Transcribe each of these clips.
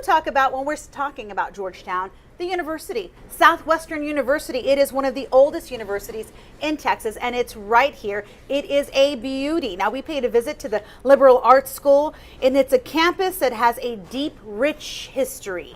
talk about when we're talking about Georgetown, the university, Southwestern University. It is one of the oldest universities in Texas, and it's right here. It is a beauty. Now, we paid a visit to the liberal arts school, and it's a campus that has a deep, rich history.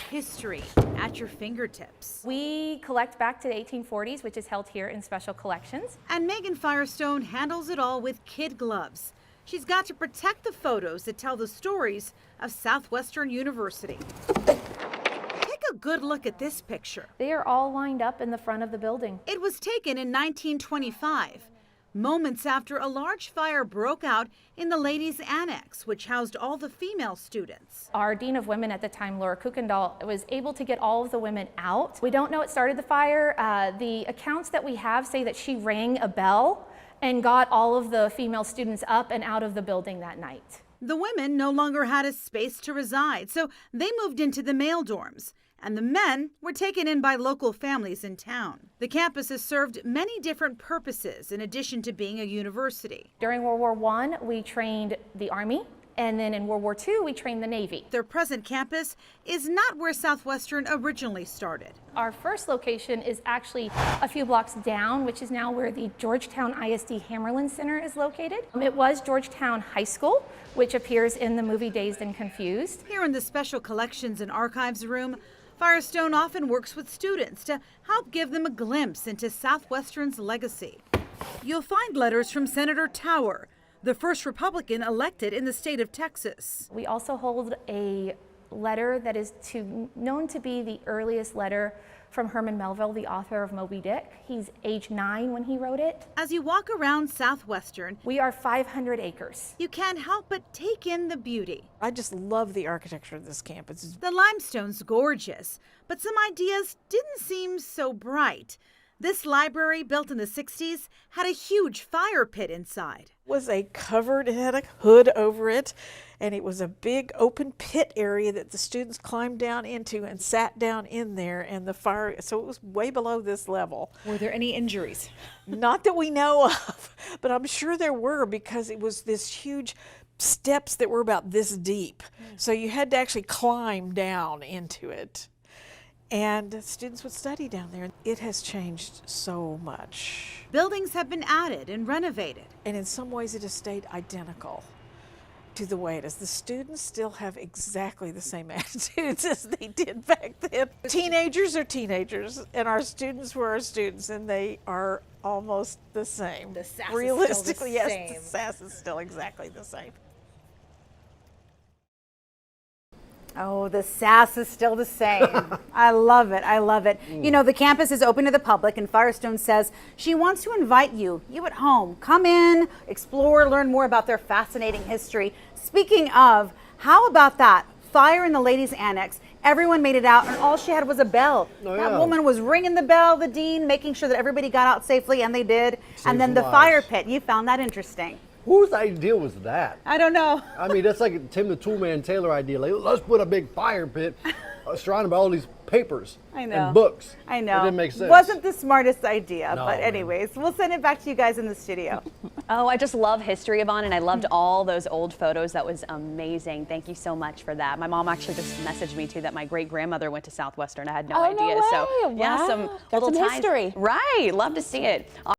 History at your fingertips. We collect back to the 1840s, which is held here in special collections. And Megan Firestone handles it all with kid gloves. She's got to protect the photos that tell the stories of Southwestern University. Take a good look at this picture. They are all lined up in the front of the building. It was taken in 1925, moments after a large fire broke out in the ladies' annex, which housed all the female students. Our Dean of Women at the time, Laura Kuykendall, was able to get all of the women out. We don't know what started the fire. The accounts that we have say that she rang a bell and got all of the female students up and out of the building that night. The women no longer had a space to reside, so they moved into the male dorms, and the men were taken in by local families in town. The campus has served many different purposes in addition to being a university. During World War I, we trained the Army, and then in World War II, we trained the Navy. Their present campus is not where Southwestern originally started. Our first location is actually a few blocks down, which is now where the Georgetown ISD Hammerlin Center is located. It was Georgetown High School, which appears in the movie Dazed and Confused. Here in the Special Collections and Archives room, Firestone often works with students to help give them a glimpse into Southwestern's legacy. You'll find letters from Senator Tower, the first Republican elected in the state of Texas. We also hold a letter that is known to be the earliest letter from Herman Melville, the author of Moby Dick. He's age 9 when he wrote it. As you walk around Southwestern, we are 500 acres. You can't help but take in the beauty. I just love the architecture of this campus. The limestone's gorgeous, but some ideas didn't seem so bright. This library, built in the 60s, had a huge fire pit inside. It was it had a hood over it, and it was a big open pit area that the students climbed down into and sat down in there, and the fire, so it was way below this level. Were there any injuries? Not that we know of, but I'm sure there were, because it was this huge steps that were about this deep. So you had to actually climb down into it. And students would study down there. It has changed so much. Buildings have been added and renovated. And in some ways it has stayed identical to the way it is. The students still have exactly the same attitudes as they did back then. Teenagers are teenagers, and our students were our students, and they are almost the same. The sass Realistically, is still the yes, same. the sass is still exactly the same. Oh, the sass is still the same. I love it. I love it. You know, the campus is open to the public, and Firestone says she wants to invite you at home. Come in, explore, learn more about their fascinating history. Speaking of, how about that? Fire in the ladies' annex. Everyone made it out, and all she had was a bell. Oh, that yeah. woman was ringing the bell, the dean, making sure that everybody got out safely, and they did. And then the fire pit. You found that interesting. Whose idea was that? I don't know. I mean, that's like a Tim the Toolman Taylor idea. Like, let's put a big fire pit surrounded by all these papers and books. I know. It didn't make sense. Wasn't the smartest idea, No, but anyways, we'll send it back to you guys in the studio. Oh, I just love history, Yvonne, and I loved all those old photos. That was amazing. Thank you so much for that. My mom actually just messaged me too that my great-grandmother went to Southwestern. I had no idea. No way. So yeah, Wow. some Got little some history. Right, love to see it.